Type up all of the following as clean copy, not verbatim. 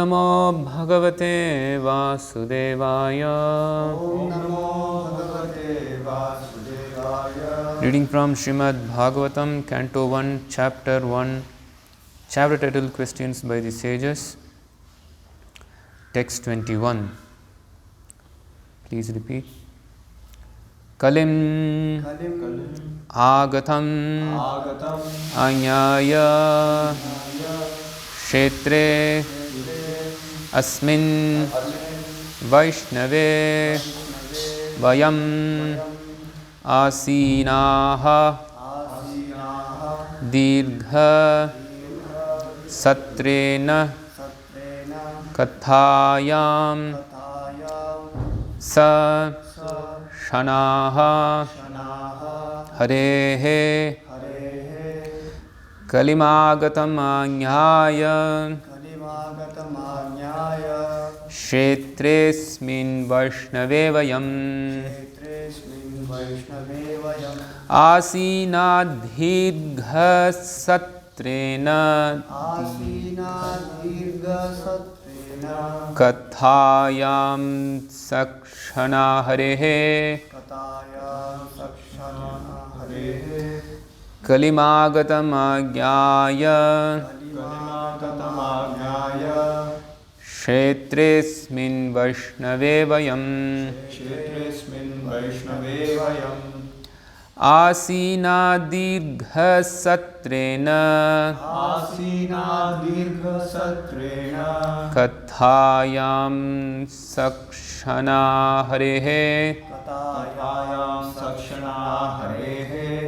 Namo Bhagavate Vasudevaya. Om Namo Bhagavate Vasudevaya. Reading from Srimad Bhagavatam, Canto 1, Chapter 1, Chapter title Questions by the Sages. Text 21. Please repeat. Kalim Agatam Anyaya Kshetre Asmin Vaishnave Vayam Asinaha Dirgha Satrena Kathayam Sa Shanaha Harehe Kalimagatam Anyaya Kshetresmin Vaishnave Vayam Asinadhirgha Satrena Kathayam Sakshana Harehe Kalimagatam Agyaya Kshetresmin Vaishnave Vayam Asinadirgha Satrena Kathayam Sakshana Harehe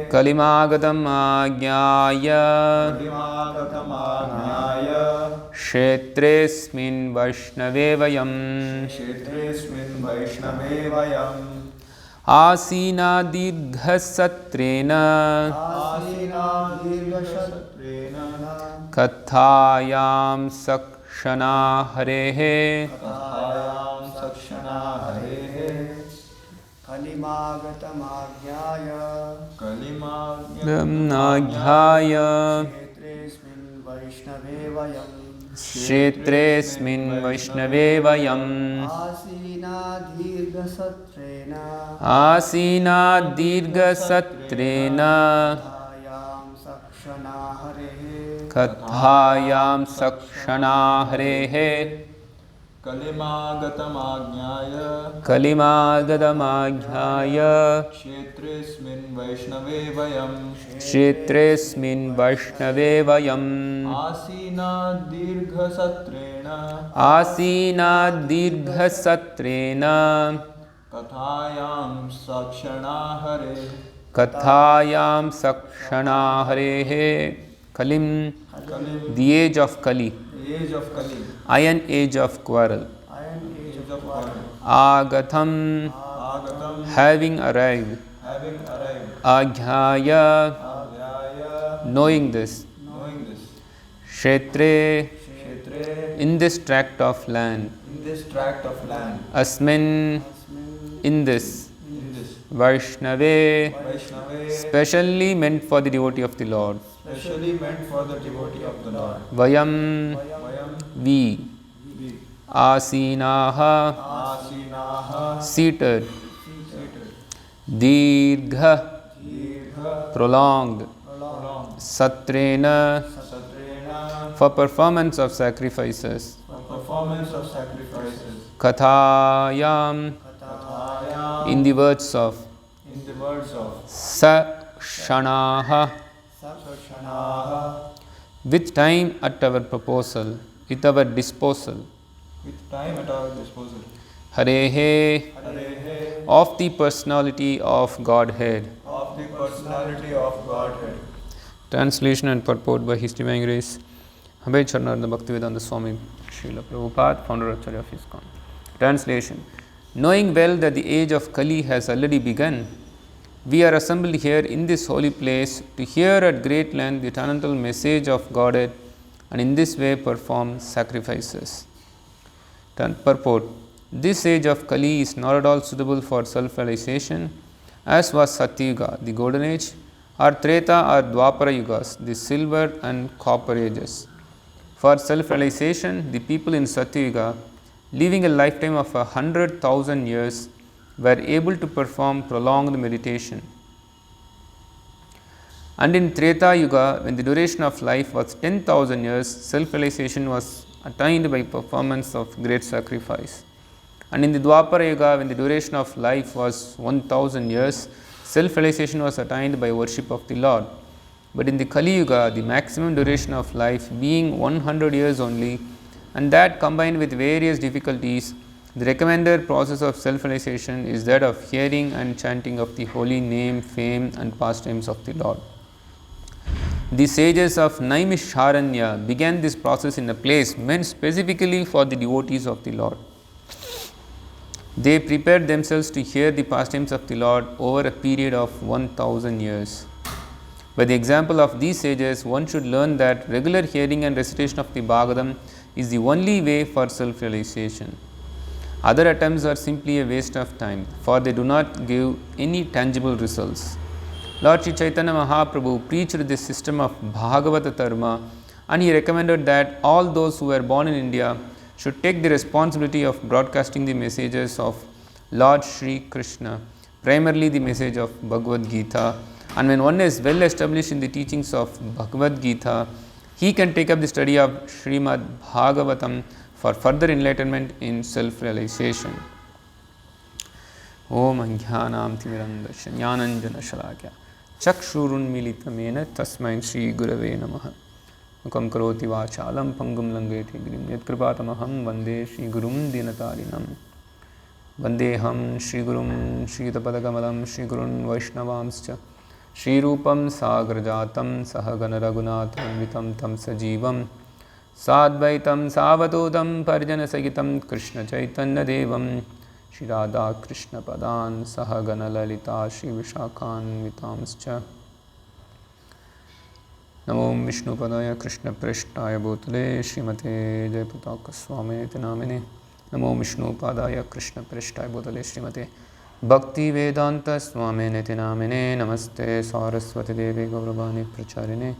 Kalimagatam Agyaya Kshetresmin Vaishnave Vayam Asinadirgha Satrena Kathayam Sakshana Harehe Kalimagatam Agyaya Kshetresmin Kshetresmin Vaishnave Vayam Asinadirgha Satrena Kathayam Sakshana Harehe Kalimagatam Agyaya Kshetresmin Vaishnave Vayam Kshetresmin Vaishnave Vayam Asinadirgha Satrena Kathayam Sakshana Harehe Kalim, the age of Kali, iron age of quarrel. Agatham, having arrived. Agyaya, knowing this. Kshetre, in this tract of land. Asmin, in this. Vaishnave, specially meant for the devotee of the Lord. Vayam, we. Asinaha, seated. Dirgha, prolonged. Satrena, for performance of sacrifices. Kathayam, in the words of. Sakshanaha, with time at our proposal, with our disposal. Harehe, of the personality of Godhead. Translation and purport by His Divine Grace Abhay Charnarada Bhaktivedanta Swami Srila Prabhupada, founder Acharya of ISKCON. Translation. Knowing well that the age of Kali has already begun, we are assembled here in this holy place to hear at great length the eternal message of Godhead and in this way perform sacrifices. Purport. This age of Kali is not at all suitable for self-realization, as was Satyuga, the golden age, or Treta or Dwapara Yugas, the silver and copper ages. For self-realization, the people in Satyuga, living a lifetime of 100,000 years, were able to perform prolonged meditation. And in Treta Yuga, when the duration of life was 10,000 years, self-realization was attained by performance of great sacrifice. And in the Dwapara Yuga, when the duration of life was 1000 years, self-realization was attained by worship of the Lord. But in the Kali Yuga, the maximum duration of life being 100 years only, and that combined with various difficulties, the recommended process of self-realization is that of hearing and chanting of the holy name, fame and pastimes of the Lord. The sages of Naimisharanya began this process in a place meant specifically for the devotees of the Lord. They prepared themselves to hear the pastimes of the Lord over a period of 1000 years. By the example of these sages, one should learn that regular hearing and recitation of the Bhagavatam is the only way for self-realization. Other attempts are simply a waste of time, for they do not give any tangible results. Lord Sri Chaitanya Mahaprabhu preached this system of Bhagavata Dharma, and he recommended that all those who were born in India should take the responsibility of broadcasting the messages of Lord Sri Krishna, primarily the message of Bhagavad Gita. And when one is well established in the teachings of Bhagavad Gita, he can take up the study of Srimad Bhagavatam for further enlightenment in self-realization. Om Ajnanam Timirandasya Jnananjana Shalakya Chakshurunmilitamena Tasmai Shri Gurave Namaha. Mukam Karoti Vachalam Pangum Langeti Girim Yatkripātamaham Vande Shri Gurum Dinatarinam Vandeham Shri Gurum Shri Tapadakamalam Shri Gurun Vaishnavamscha Shri Rupam Sagrajatam Sahagana Raghunatham Vitam Tam Sajivam Sadvaitam Savadodam Parjana Sagitam Krishna Chaitanya Devam Shri Radha Krishna Padan Sahagana Lalita Shri Vishakhan Vitamscha Namo Vishnu Padaya Krishna Prishtaya Bhutale Srimate Jayapataka Swamete Namine Namo Vishnu Padaya Krishna Prishtaya Bhutale Srimate Bhakti Vedanta Swamene Namine Namaste Saraswati Devi Gauravani Pracharine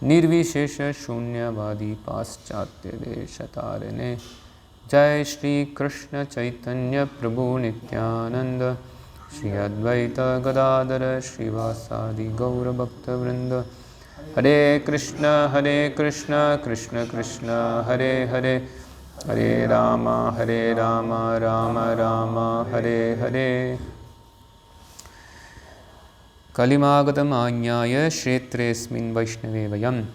Nirvishesha Shunyavadi Paschatya Deshatarine Jai Shri Krishna Chaitanya Prabhu Nityananda Shri Advaita Gadadara Srivasadi Gaura Bhakta Vrinda Hare Krishna Krishna Krishna Hare Hare Hare Rama Rama Rama Hare Hare Kalimagatam Anyaya Shetresmin Vaishnave Vayam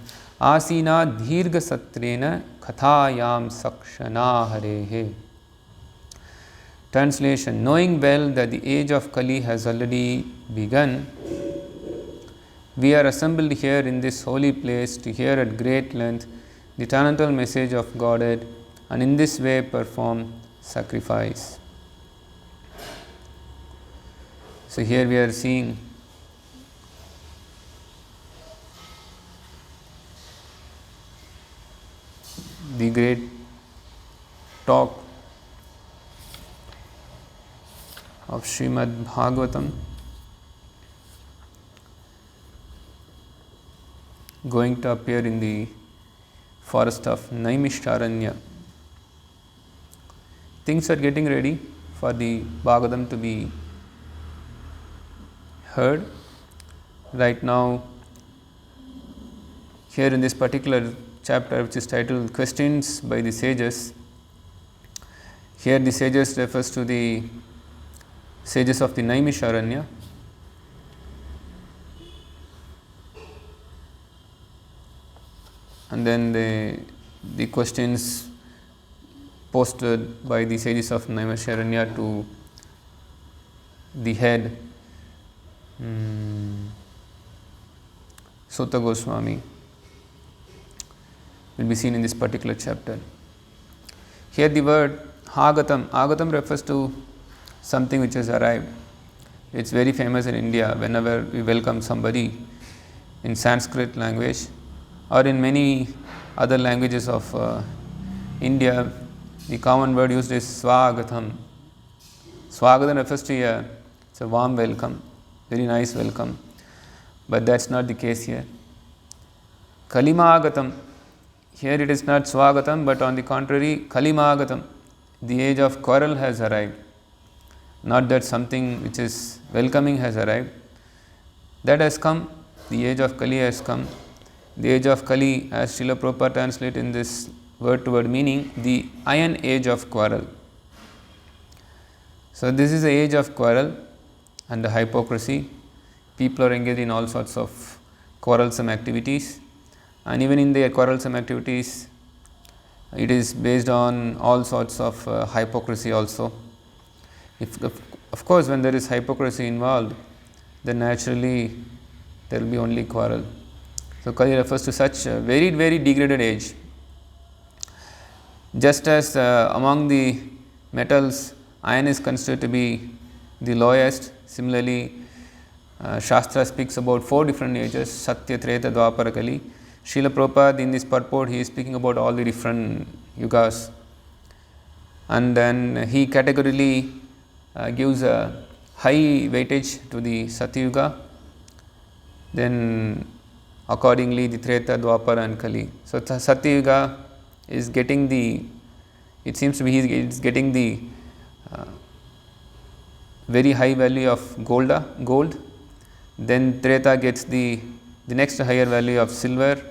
Asina Dhirga Satrena Kathayam Sakshana Harehe. Translation: knowing well that the age of Kali has already begun, we are assembled here in this holy place to hear at great length the eternal message of Godhead and in this way perform sacrifice. So here we are seeing the great talk of Srimad Bhagavatam going to appear in the forest of Naimisharanya. Things are getting ready for the Bhagavatam to be heard. Right now, here in this particular chapter, which is titled Questions by the Sages, here the sages refers to the sages of the Naimisharanya. And then the questions posted by the sages of Naimisharanya to the head Sutta Goswami will be seen in this particular chapter. Here the word Agatam refers to something which has arrived. It's very famous in India whenever we welcome somebody in Sanskrit language or in many other languages of India. The common word used is Swagatam. Swagatam refers to it's a warm welcome, very nice welcome. But that's not the case here. Kalimagatam, Here it is not Swagatam, but on the contrary, Kalimagatam. The age of quarrel has arrived. Not that something which is welcoming has arrived. That has come. The age of Kali has come. The age of Kali, as Srila Prabhupada translates in this word to word meaning, the iron age of quarrel. So this is the age of quarrel and the hypocrisy. People are engaged in all sorts of quarrelsome activities, and even in their quarrelsome activities, it is based on all sorts of hypocrisy also. Of course, when there is hypocrisy involved, then naturally there will be only quarrel. So Kali refers to such a very, very degraded age. Just as among the metals, iron is considered to be the lowest, similarly Shastra speaks about 4 different ages: Satya, Treta, Dwapara, Kali. Srila Prabhupada in this purport, he is speaking about all the different yugas, and then he categorically gives a high weightage to the Satya Yuga, then accordingly the Treta, Dwapara and Kali. So Satya Yuga is getting the, it seems to be he is getting the very high value of gold. Then Treta gets the next higher value of silver.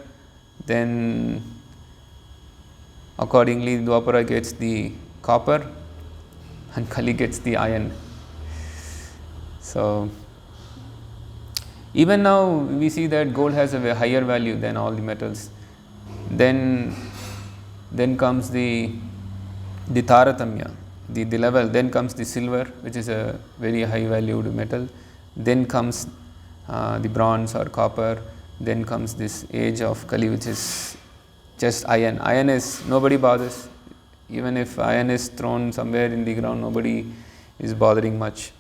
Then accordingly Dwapara gets the copper and Kali gets the iron. So even now we see that gold has a higher value than all the metals. Then comes the Taratamya, the level. Then comes the silver, which is a very high valued metal. Then comes the bronze or copper. Then comes this age of Kali, which is just iron. Iron is, nobody bothers. Even if iron is thrown somewhere in the ground, nobody is bothering much.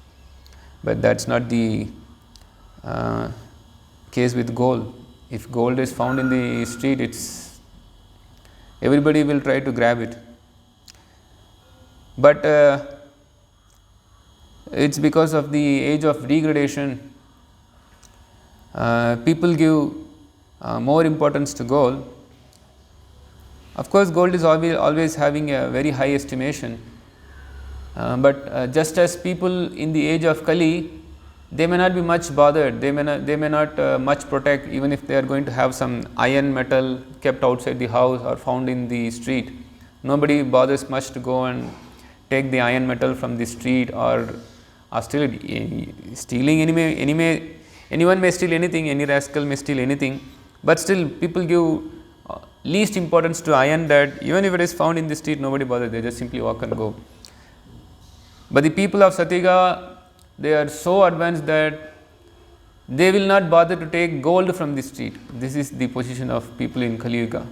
But that's not the case with gold. If gold is found in the street, everybody will try to grab it. But it's because of the age of degradation, people give more importance to gold. Of course, gold is always having a very high estimation, but just as people in the age of Kali, they may not be much bothered, they may not much protect, even if they are going to have some iron metal kept outside the house or found in the street. Nobody bothers much to go and take the iron metal from the street or stealing. Anyway, anyone may steal anything, any rascal may steal anything, but still people give least importance to iron, that even if it is found in the street, nobody bothers, they just simply walk and go. But the people of Satyuga, they are so advanced that they will not bother to take gold from the street. This is the position of people in Kali Yuga,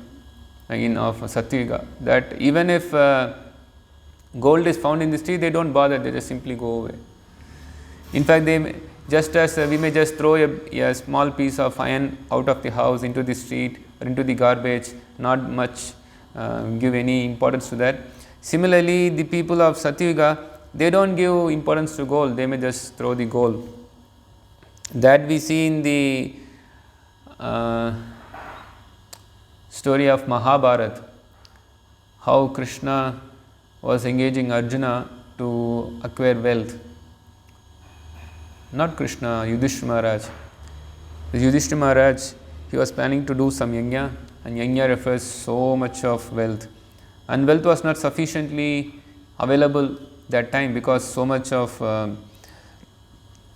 of Satyuga, that even if gold is found in the street, they don't bother, they just simply go away. In fact, just as we may just throw a small piece of iron out of the house into the street or into the garbage, not much give any importance to that. Similarly, the people of Satyuga, they don't give importance to gold, they may just throw the gold. That we see in the story of Mahabharata, how Krishna was engaging Arjuna to acquire wealth. Not Krishna, Yudhishthira Maharaj. Yudhishthira Maharaj, he was planning to do some yajna, and yajna refers so much of wealth. And wealth was not sufficiently available that time, because so much of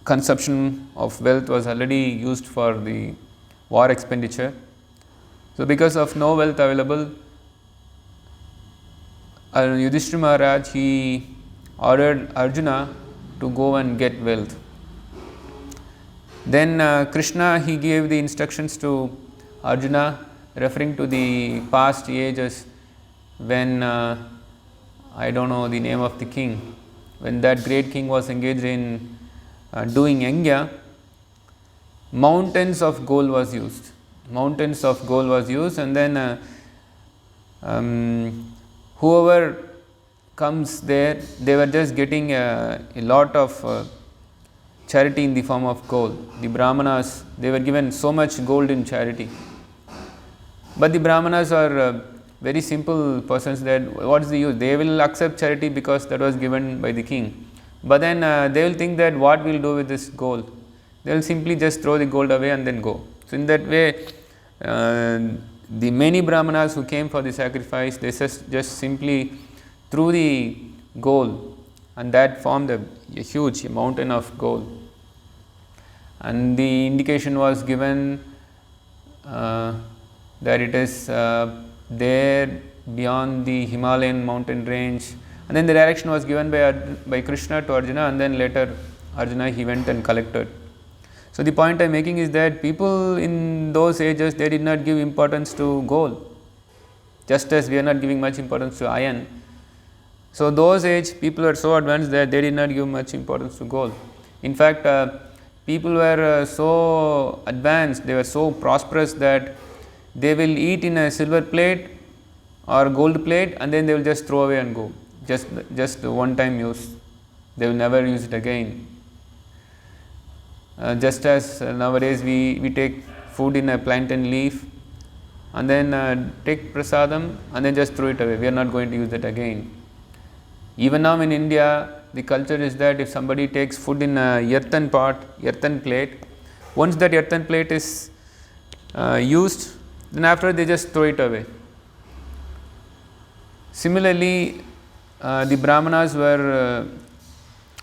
consumption of wealth was already used for the war expenditure. So because of no wealth available, Yudhishthira Maharaj, he ordered Arjuna to go and get wealth. Then Krishna, he gave the instructions to Arjuna, referring to the past ages when I don't know the name of the king, when that great king was engaged in doing yajna, mountains of gold was used. Mountains of gold was used, and then whoever comes there, they were just getting a lot of charity in the form of gold. The Brahmanas, they were given so much gold in charity. But the Brahmanas are very simple persons, that what is the use? They will accept charity because that was given by the king. But then they will think that what we will do with this gold? They will simply just throw the gold away and then go. So in that way, the many Brahmanas who came for the sacrifice, they just simply threw the gold, and that formed a huge mountain of gold. And the indication was given that it is there beyond the Himalayan mountain range, and then the direction was given by Krishna to Arjuna, and then later Arjuna, he went and collected. So the point I am making is that people in those ages, they did not give importance to gold, just as we are not giving much importance to iron. So those age people were so advanced that they did not give much importance to gold. In fact, people were so advanced, they were so prosperous that they will eat in a silver plate or gold plate, and then they will just throw away and go. Just one time use. They will never use it again. Just as nowadays we take food in a plantain leaf and then take prasadam and then just throw it away. We are not going to use it again. Even now in India, the culture is that if somebody takes food in a earthen pot, earthen plate, once that earthen plate is used, then after they just throw it away. Similarly, the Brahmanas were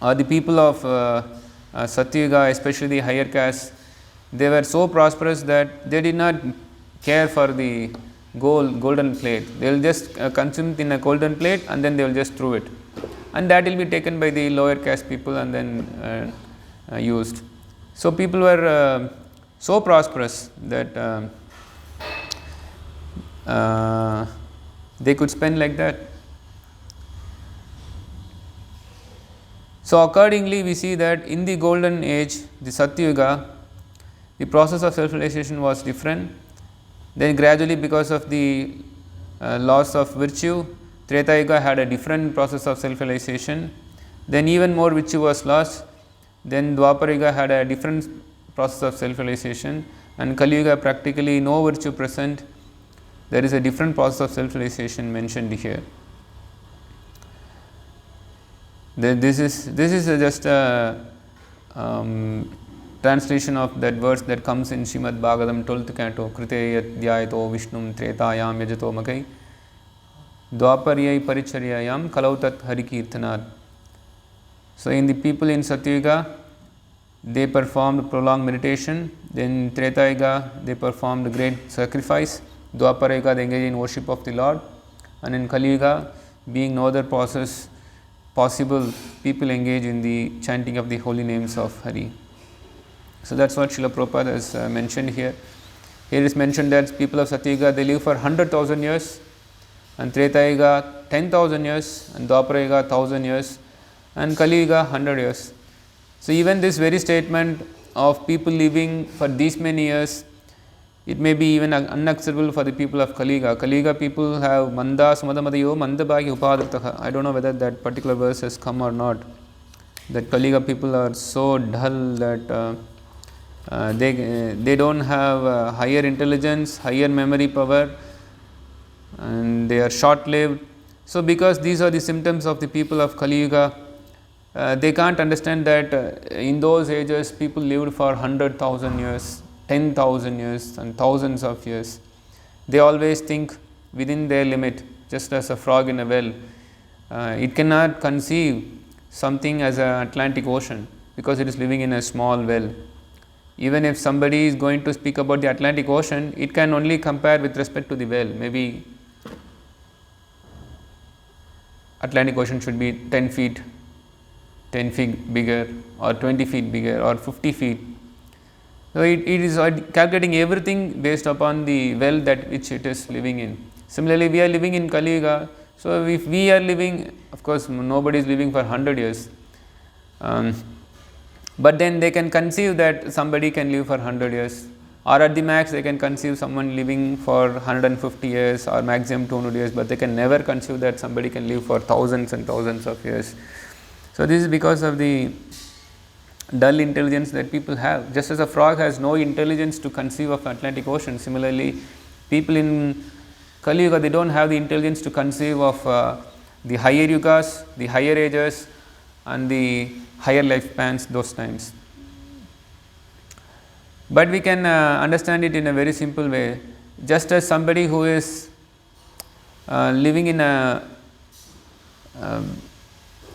or the people of Satyuga, especially the higher caste, they were so prosperous that they did not care for the golden plate. They will just consume it in a golden plate and then they will just throw it, and that will be taken by the lower caste people and then used. So people were so prosperous that they could spend like that. So accordingly, we see that in the golden age, the Satyuga, the process of self-realization was different. Then gradually, because of the loss of virtue, Treta Yuga had a different process of self-realization. Then even more virtue was lost. Then Dwapara Yuga had a different process of self-realization, and Kali Yuga practically no virtue present. There is a different process of self-realization mentioned here. This is just a translation of that verse that comes in Srimad Bhagavatam 12th canto. Krite yadhyayato Vishnum tretayam yajato magai dwaparyai paricharyayam kalautat harikirtanat. So in the people in Satyuga, they performed prolonged meditation. Then Treta Yuga, they performed great sacrifice. Dwapara Yuga, they engaged in worship of the Lord. And in Kali Yuga, being no other process possible, people engage in the chanting of the holy names of Hari. So that's what Srila Prabhupada has mentioned here. Here is mentioned that people of Satyuga, they live for 100,000 years, and Treta Yuga 10,000 years, and Dwapara Yuga 1,000 years, and Kali Yuga 100 years. So even this very statement of people living for these many years, it may be even unacceptable for the people of Kali Yuga. Kali Yuga people have manda sumadamadayo mandabhagi upadritaha. I don't know whether that particular verse has come or not. That Kali Yuga people are so dull that they don't have higher intelligence, higher memory power, and they are short-lived. So because these are the symptoms of the people of Kali Yuga, they can't understand that in those ages people lived for 100,000 years, 10,000 years and thousands of years. They always think within their limit, just as a frog in a well. It cannot conceive something as an Atlantic Ocean because it is living in a small well. Even if somebody is going to speak about the Atlantic Ocean, it can only compare with respect to the well. Maybe Atlantic Ocean should be 10 feet bigger, or 20 feet bigger, or 50 feet. So it is calculating everything based upon the well that which it is living in. Similarly, we are living in Kali Yuga. So if we are living, of course, nobody is living for 100 years. But then they can conceive that somebody can live for 100 years, or at the max they can conceive someone living for 150 years or maximum 200 years, but they can never conceive that somebody can live for thousands and thousands of years. So this is because of the dull intelligence that people have. Just as a frog has no intelligence to conceive of Atlantic Ocean, similarly People in Kali Yuga, they don't have the intelligence to conceive of the higher yugas, the higher ages, and the higher lifespans those times. But we can understand it in a very simple way. Just as somebody who is living in a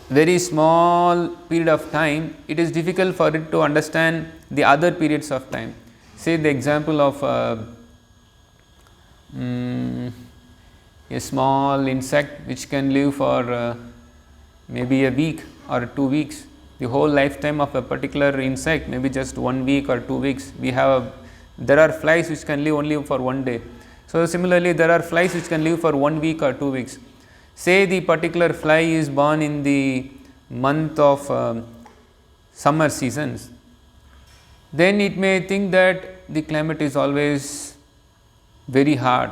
very small period of time, it is difficult for it to understand the other periods of time. Say the example of a small insect which can live for maybe a week or 2 weeks. The whole lifetime of a particular insect, maybe just 1 week or 2 weeks. There are flies which can live only for 1 day. So similarly, there are flies which can live for 1 week or 2 weeks. Say the particular fly is born in the month of summer seasons, then it may think that the climate is always very hard.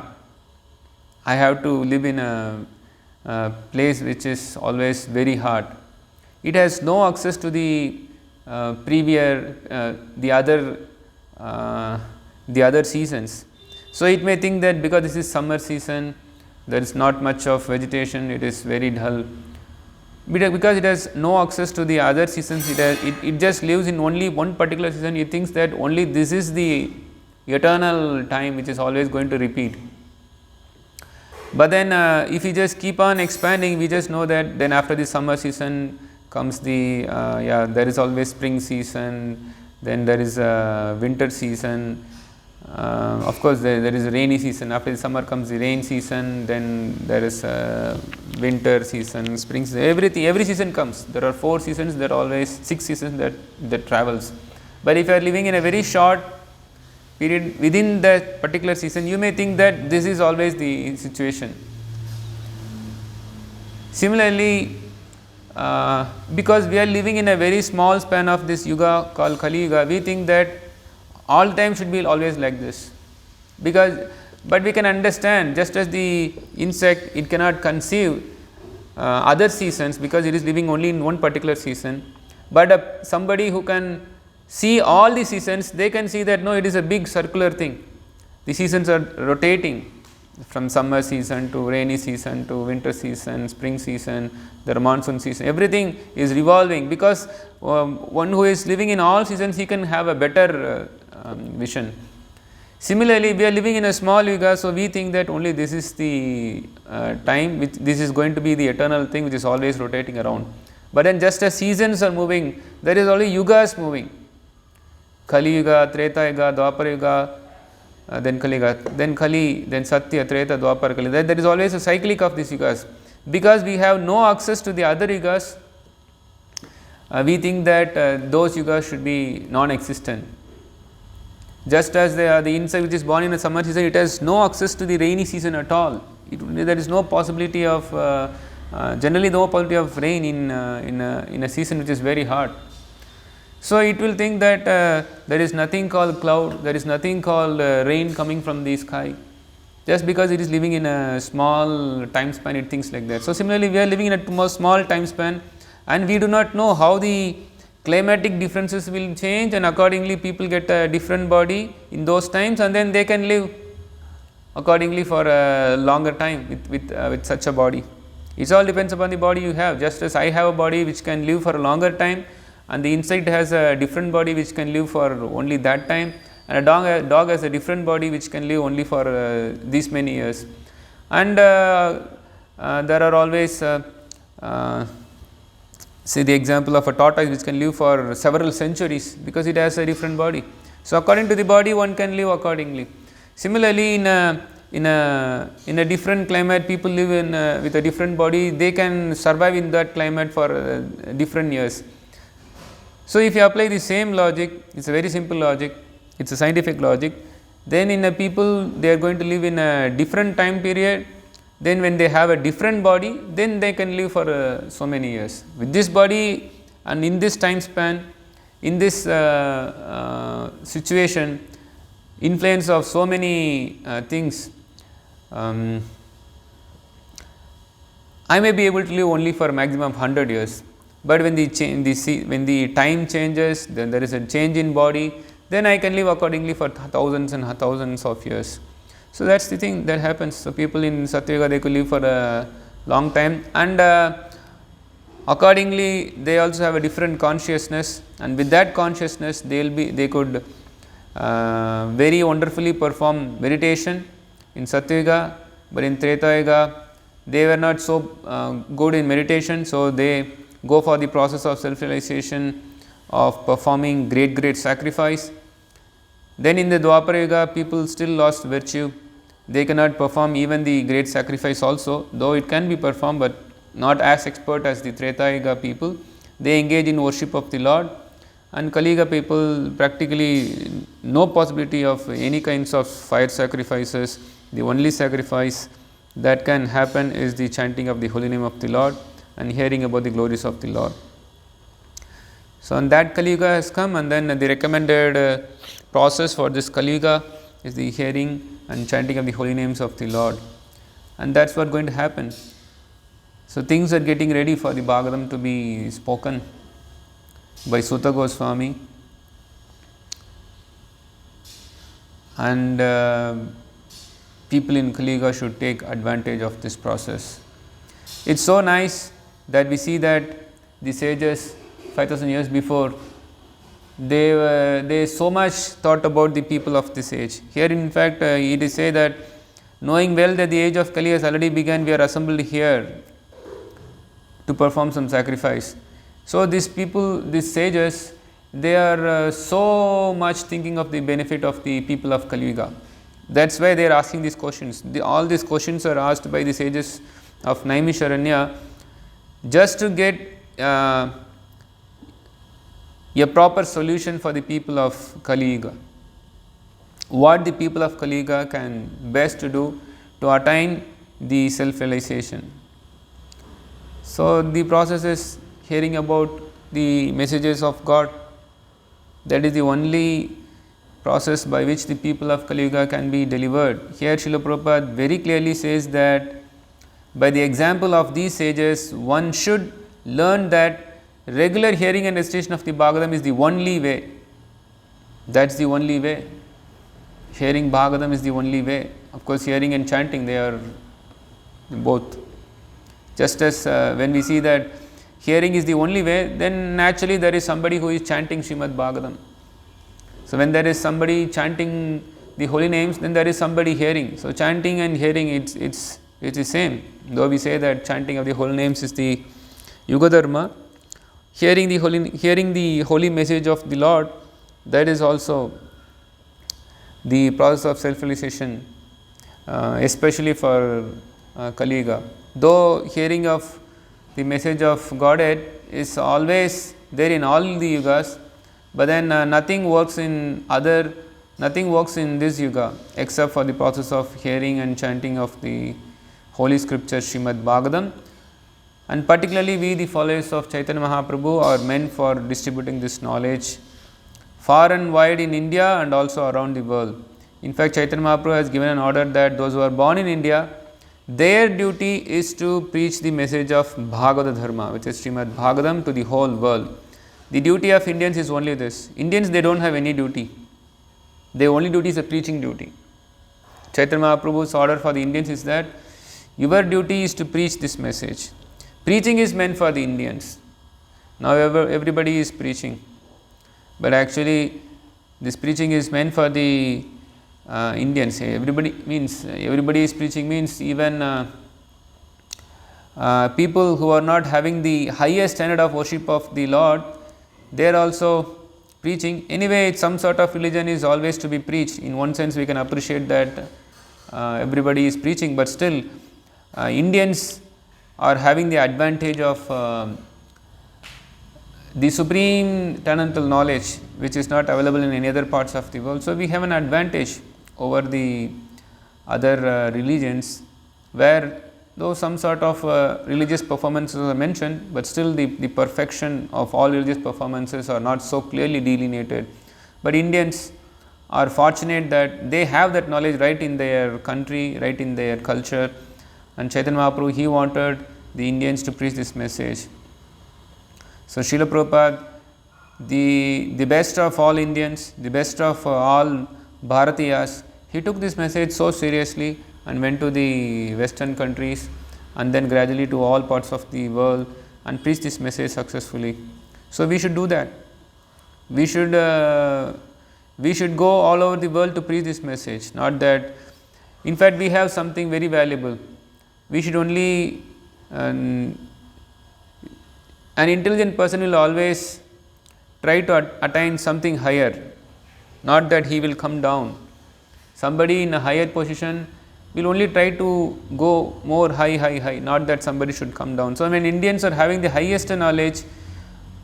I have to live in a place which is always very hot. It has no access to the other seasons. So it may think that because this is summer season, there is not much of vegetation, it is very dull. Because it has no access to the other seasons, it just lives in only one particular season. It thinks that only this is the eternal time which is always going to repeat. But then if we just keep on expanding, we just know that then after the summer season comes there is always spring season, then there is winter season, of course there is a rainy season. After the summer comes the rain season, then there is winter season, spring season, every season comes. There are 4 seasons, there are always 6 seasons that travels. But if you are living in a very short period within that particular season, you may think that this is always the situation. Similarly, because we are living in a very small span of this yuga called Kali Yuga, we think that all time should be always like this. But we can understand, just as the insect, it cannot conceive other seasons because it is living only in one particular season. But somebody who can see all the seasons, they can see that no, it is a big circular thing. The seasons are rotating from summer season to rainy season to winter season, spring season, the monsoon season, everything is revolving, because one who is living in all seasons, he can have a better vision. Similarly, we are living in a small yuga, so we think that only this is the time, this is going to be the eternal thing which is always rotating around. But then just as seasons are moving, there is only yugas moving. Kali Yuga, Treta Yuga, Dwapara Yuga, then Kali Yuga, then Kali, then Satya, Treta, Dwapara, Kali. There is always a cyclic of these yugas. Because we have no access to the other yugas, we think that those yugas should be non-existent. Just as the insect which is born in a summer season, it has no access to the rainy season at all. There is no possibility of, generally no possibility of rain in a season which is very hot. So it will think that there is nothing called cloud, there is nothing called rain coming from the sky. Just because it is living in a small time span, it thinks like that. So similarly, we are living in a small time span, and we do not know how the climatic differences will change, and accordingly people get a different body in those times, and then they can live accordingly for a longer time with such a body. It all depends upon the body you have. Just as I have a body which can live for a longer time, and the insect has a different body which can live for only that time, and a dog has a different body which can live only for these many years. And there are always say the example of a tortoise which can live for several centuries because it has a different body. So according to the body, one can live accordingly. Similarly, in a different climate, people live in with a different body, they can survive in that climate for different years. So if you apply the same logic, it's a very simple logic, it's a scientific logic, then in a people, they are going to live in a different time period. Then when they have a different body, then they can live for so many years. With this body and in this time span, in this situation, influence of so many things, I may be able to live only for a maximum of 100 years. But when when the time changes, then there is a change in body, then I can live accordingly for thousands and thousands of years. So that's the thing that happens. So people in Satyuga, they could live for a long time, and accordingly they also have a different consciousness, and with that consciousness they could very wonderfully perform meditation in Satyuga, but in Treta Yuga they were not so good in meditation, so they go for the process of self realization, of performing great sacrifice. Then in the Dwapara Yuga, people still lost virtue, they cannot perform even the great sacrifice also, though it can be performed, but not as expert as the Treta Yuga people. They engage in worship of the Lord, and Kali Yuga people practically no possibility of any kinds of fire sacrifices. The only sacrifice that can happen is the chanting of the holy name of the Lord and hearing about the glories of the Lord. So, and that Kali Yuga has come, and then the recommended process for this Kali Yuga is the hearing and chanting of the holy names of the Lord, and that is what is going to happen. So, things are getting ready for the Bhagavatam to be spoken by Sutta Goswami, and people in Kali Yuga should take advantage of this process. It is so nice that we see that the sages 5000 years before, they so much thought about the people of this age. Here in fact it is said that knowing well that the age of Kali has already begun, we are assembled here to perform some sacrifice. So these people, these sages, they are so much thinking of the benefit of the people of Kali Yuga. That is why they are asking these questions. All these questions are asked by the sages of Naimisharanya just to get a proper solution for the people of Kali Yuga. What the people of Kali Yuga can best do to attain the self-realization. So the process is hearing about the messages of God. That is the only process by which the people of Kali Yuga can be delivered. Here Srila Prabhupada very clearly says that by the example of these sages, one should learn that regular hearing and recitation of the Bhagavatam is the only way. That is the only way. Hearing Bhagavatam is the only way. Of course, hearing and chanting, they are both. Just as when we see that hearing is the only way, then naturally there is somebody who is chanting Srimad Bhagavatam. So when there is somebody chanting the holy names, then there is somebody hearing. So chanting and hearing, it's the same. Though we say that chanting of the holy names is the Yuga Dharma, hearing the holy message of the Lord, that is also the process of self-realization, especially for Kali Yuga. Though hearing of the message of Godhead is always there in all the yugas, but then nothing works in this yuga except for the process of hearing and chanting of the holy scripture Srimad Bhagavatam. And particularly we, the followers of Chaitanya Mahaprabhu, are meant for distributing this knowledge far and wide in India and also around the world. In fact, Chaitanya Mahaprabhu has given an order that those who are born in India, their duty is to preach the message of Bhagavata Dharma, which is Srimad Bhagavatam, to the whole world. The duty of Indians is only this. Indians, they don't have any duty. Their only duty is a preaching duty. Chaitanya Mahaprabhu's order for the Indians is that your duty is to preach this message. Preaching is meant for the Indians. Now everybody is preaching, but actually this preaching is meant for the Indians. Everybody is preaching means even people who are not having the highest standard of worship of the Lord, they are also preaching. Anyway, some sort of religion is always to be preached. In one sense, we can appreciate that everybody is preaching, but still Indians are having the advantage of the supreme transcendental knowledge, which is not available in any other parts of the world. So we have an advantage over the other religions, where though some sort of religious performances are mentioned, but still the perfection of all religious performances are not so clearly delineated. But Indians are fortunate that they have that knowledge right in their country, right in their culture, and Chaitanya Mahaprabhu, he wanted the Indians to preach this message. So Srila Prabhupada, the best of all Indians, the best of all Bharatiyas, He took this message so seriously and went to the Western countries and then gradually to all parts of the world and preached this message successfully. So we should do that. We should go all over the world to preach this message. Not that, in fact, we have something very valuable. We should only an intelligent person will always try to attain something higher, not that he will come down. Somebody in a higher position will only try to go more high, not that somebody should come down. So, when Indians are having the highest knowledge,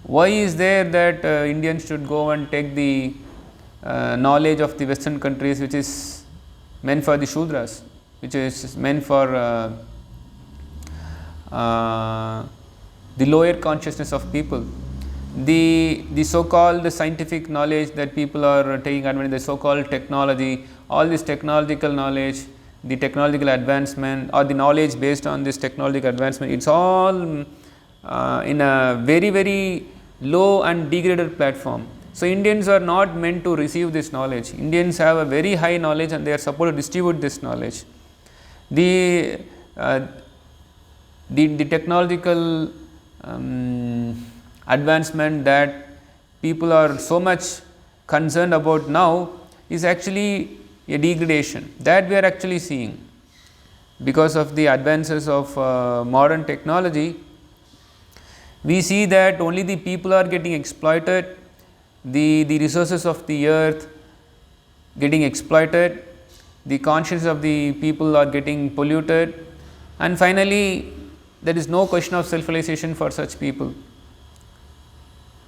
why is there that Indians should go and take the knowledge of the Western countries, which is meant for the Shudras, which is meant for the lower consciousness of people. The so-called scientific knowledge that people are taking advantage, the so-called technology, all this technological knowledge, the technological advancement or the knowledge based on this technological advancement, it's all in a very, very low and degraded platform. So, Indians are not meant to receive this knowledge. Indians have a very high knowledge and they are supposed to distribute this knowledge. The technological advancement that people are so much concerned about now is actually a degradation that we are actually seeing because of the advances of modern technology. We see that only the people are getting exploited, the resources of the earth getting exploited, the conscience of the people are getting polluted, and finally there is no question of self-realization for such people.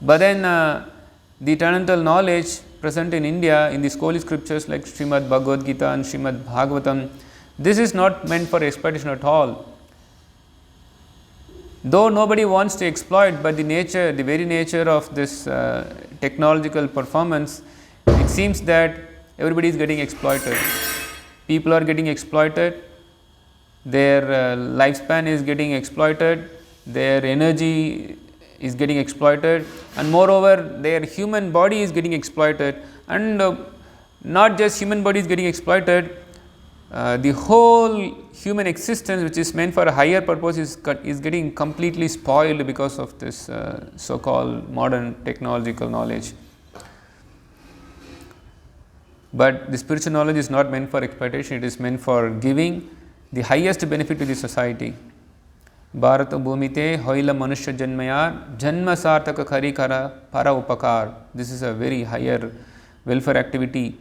But then the transcendental knowledge present in India in the holy scriptures like Srimad Bhagavad Gita and Srimad Bhagavatam, this is not meant for exploitation at all. Though nobody wants to exploit, but the very nature of this technological performance, it seems that everybody is getting exploited. People are getting exploited, their lifespan is getting exploited, their energy is getting exploited, and moreover their human body is getting exploited, and not just human body is getting exploited, the whole human existence which is meant for a higher purpose is getting completely spoiled because of this so-called modern technological knowledge. But the spiritual knowledge is not meant for exploitation, it is meant for giving the highest benefit to the society. Bharata bhumite hoila manusya janmaya janma sartaka khari kara para upakar. This is a very higher welfare activity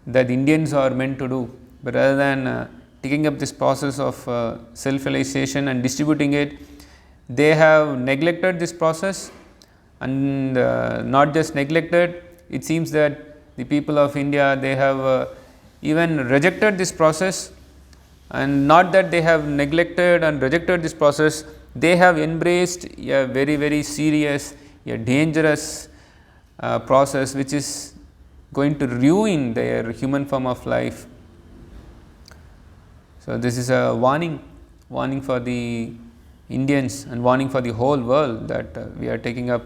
that the Indians are meant to do. But rather than taking up this process of self-realization and distributing it, they have neglected this process, and not just neglected, it seems that the people of India, they have even rejected this process. And not that they have neglected and rejected this process, they have embraced a very, very serious, a dangerous process which is going to ruin their human form of life. So, this is a warning for the Indians and warning for the whole world that we are taking up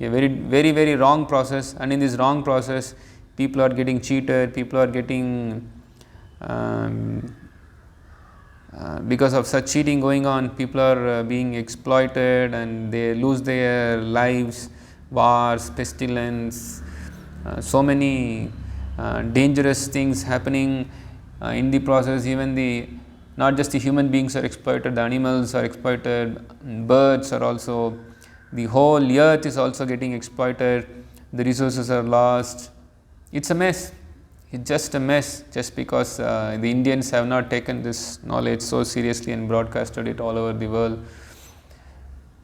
a very, very, very wrong process, and in this wrong process people are getting cheated, people are getting because of such cheating going on, people are being exploited and they lose their lives, wars, pestilence, so many dangerous things happening in the process. Even not just the human beings are exploited, the animals are exploited, birds are also, the whole earth is also getting exploited, the resources are lost. It's a mess. It's just a mess, just because the Indians have not taken this knowledge so seriously and broadcasted it all over the world.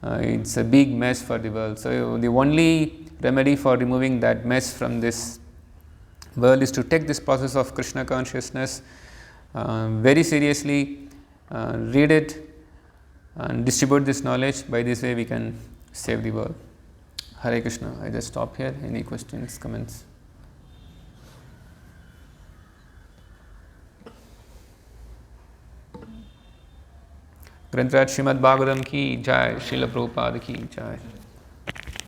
It's a big mess for the world. So, the only remedy for removing that mess from this world is to take this process of Krishna consciousness very seriously, read it and distribute this knowledge. By this way we can save the world. Hare Krishna. I just stop here. Any questions, comments? ग्रंथराज Shrimad Bhagavatam की जय, श्रील प्रभुपाद की जय.